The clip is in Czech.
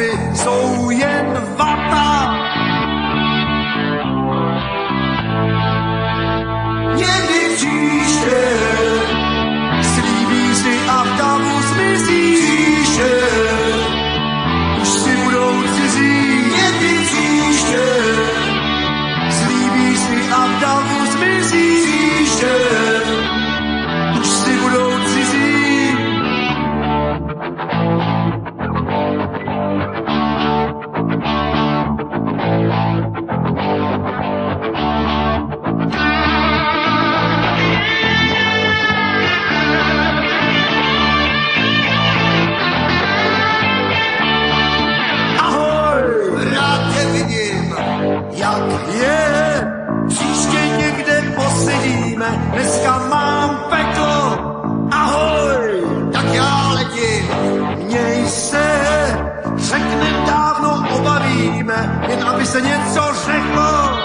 věci jsou jen vata. Někdy příště slíbí si a v davu zmizí. Příště už si budou cizí. Někdy příště slíbí si a v davu zmizí. Příště už si budou cizí. Jak je, příště někde posedíme, dneska mám peklo, ahoj, tak já letím. Měj se, řeknem dávno obavíme, jen aby se něco řeklo.